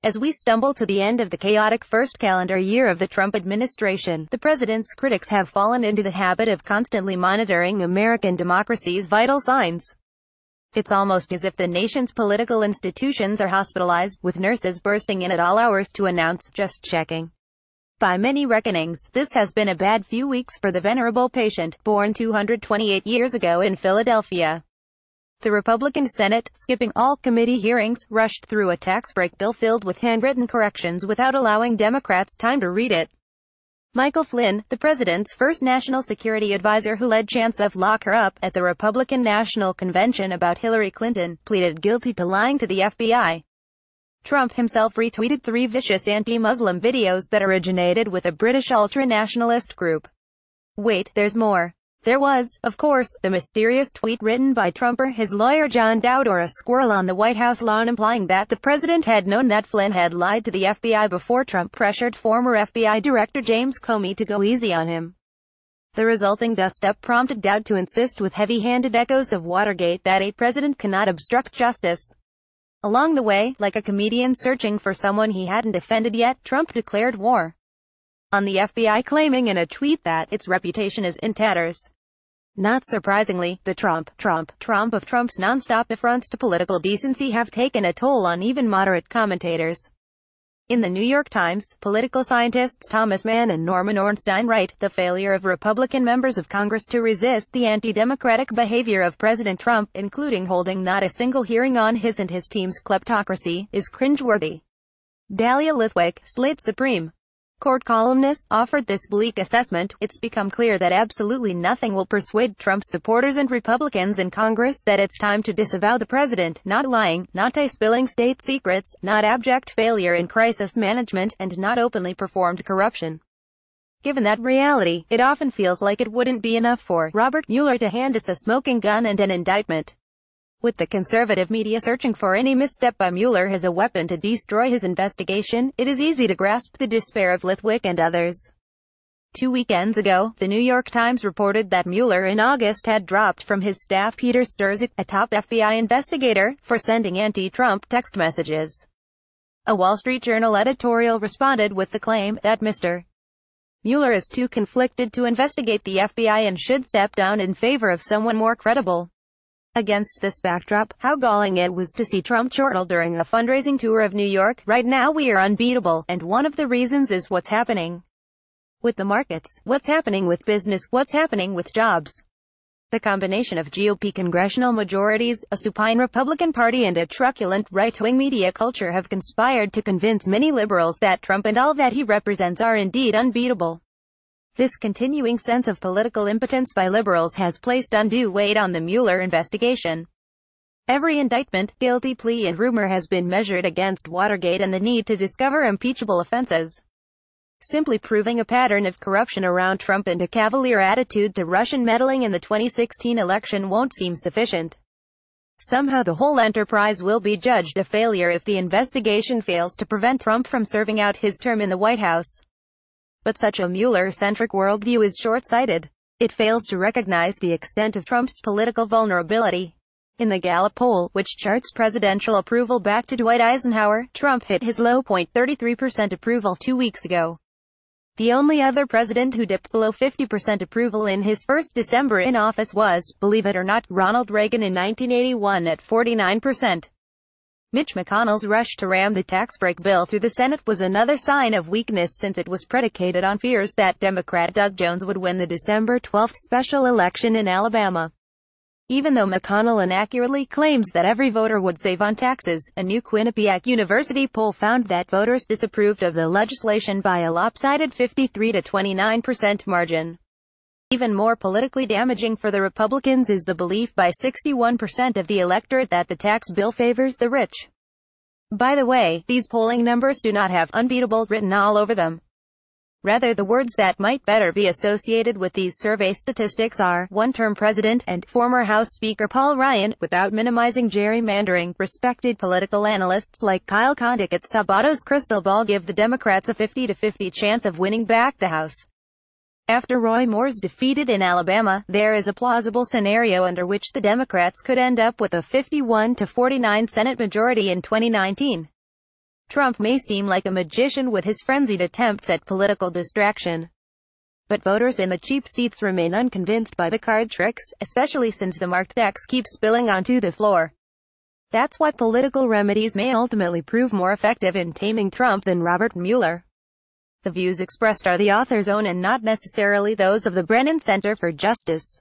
As we stumble to the end of the chaotic first calendar year of the Trump administration, the president's critics have fallen into the habit of constantly monitoring American democracy's vital signs. It's almost as if the nation's political institutions are hospitalized, with nurses bursting in at all hours to announce, "Just checking." By many reckonings, this has been a bad few weeks for the venerable patient, born 228 years ago in Philadelphia. The Republican Senate, skipping all committee hearings, rushed through a tax break bill filled with handwritten corrections without allowing Democrats time to read it. Michael Flynn, the president's first national security advisor who led chants of "lock her up" at the Republican National Convention about Hillary Clinton, pleaded guilty to lying to the FBI. Trump himself retweeted 3 vicious anti-Muslim videos that originated with a British ultra-nationalist group. Wait, there's more. There was, of course, the mysterious tweet written by Trump or his lawyer John Dowd, or a squirrel on the White House lawn, implying that the president had known that Flynn had lied to the FBI before Trump pressured former FBI Director James Comey to go easy on him. The resulting dust-up prompted Dowd to insist with heavy-handed echoes of Watergate that a president cannot obstruct justice. Along the way, like a comedian searching for someone he hadn't offended yet, Trump declared war on the FBI, claiming in a tweet that its reputation is in tatters. Not surprisingly, the Trump of Trump's non-stop affronts to political decency have taken a toll on even moderate commentators. In the New York Times, political scientists Thomas Mann and Norman Ornstein write, "The failure of Republican members of Congress to resist the anti-democratic behavior of President Trump, including holding not a single hearing on his and his team's kleptocracy, is cringeworthy." Dahlia Lithwick, Slate Supreme Court columnist, offered this bleak assessment. "It's become clear that absolutely nothing will persuade Trump supporters and Republicans in Congress that it's time to disavow the president, not lying, not spilling state secrets, not abject failure in crisis management, and not openly performed corruption." Given that reality, it often feels like it wouldn't be enough for Robert Mueller to hand us a smoking gun and an indictment. With the conservative media searching for any misstep by Mueller as a weapon to destroy his investigation, it is easy to grasp the despair of Lithwick and others. 2 weekends ago, the New York Times reported that Mueller in August had dropped from his staff Peter Strzok, a top FBI investigator, for sending anti-Trump text messages. A Wall Street Journal editorial responded with the claim that Mr. Mueller is too conflicted to investigate the FBI and should step down in favor of someone more credible. Against this backdrop, how galling it was to see Trump chortle during a fundraising tour of New York, "Right now we are unbeatable, and one of the reasons is what's happening with the markets, what's happening with business, what's happening with jobs." The combination of GOP congressional majorities, a supine Republican Party, and a truculent right-wing media culture have conspired to convince many liberals that Trump and all that he represents are indeed unbeatable. This continuing sense of political impotence by liberals has placed undue weight on the Mueller investigation. Every indictment, guilty plea and rumor has been measured against Watergate and the need to discover impeachable offenses. Simply proving a pattern of corruption around Trump and a cavalier attitude to Russian meddling in the 2016 election won't seem sufficient. Somehow the whole enterprise will be judged a failure if the investigation fails to prevent Trump from serving out his term in the White House. But such a Mueller-centric worldview is short-sighted. It fails to recognize the extent of Trump's political vulnerability. In the Gallup poll, which charts presidential approval back to Dwight Eisenhower, Trump hit his low point, 33% approval 2 weeks ago. The only other president who dipped below 50% approval in his first December in office was, believe it or not, Ronald Reagan in 1981 at 49%. Mitch McConnell's rush to ram the tax break bill through the Senate was another sign of weakness, since it was predicated on fears that Democrat Doug Jones would win the December 12 special election in Alabama. Even though McConnell inaccurately claims that every voter would save on taxes, a new Quinnipiac University poll found that voters disapproved of the legislation by a lopsided 53 to 29% margin. Even more politically damaging for the Republicans is the belief by 61% of the electorate that the tax bill favors the rich. By the way, these polling numbers do not have "unbeatable" written all over them. Rather, the words that might better be associated with these survey statistics are one-term president and former House Speaker Paul Ryan, without minimizing gerrymandering. Respected political analysts like Kyle Kondik at Sabato's Crystal Ball give the Democrats a 50-50 chance of winning back the House. After Roy Moore's defeated in Alabama, there is a plausible scenario under which the Democrats could end up with a 51-49 Senate majority in 2019. Trump may seem like a magician with his frenzied attempts at political distraction, but voters in the cheap seats remain unconvinced by the card tricks, especially since the marked decks keep spilling onto the floor. That's why political remedies may ultimately prove more effective in taming Trump than Robert Mueller. The views expressed are the author's own and not necessarily those of the Brennan Center for Justice.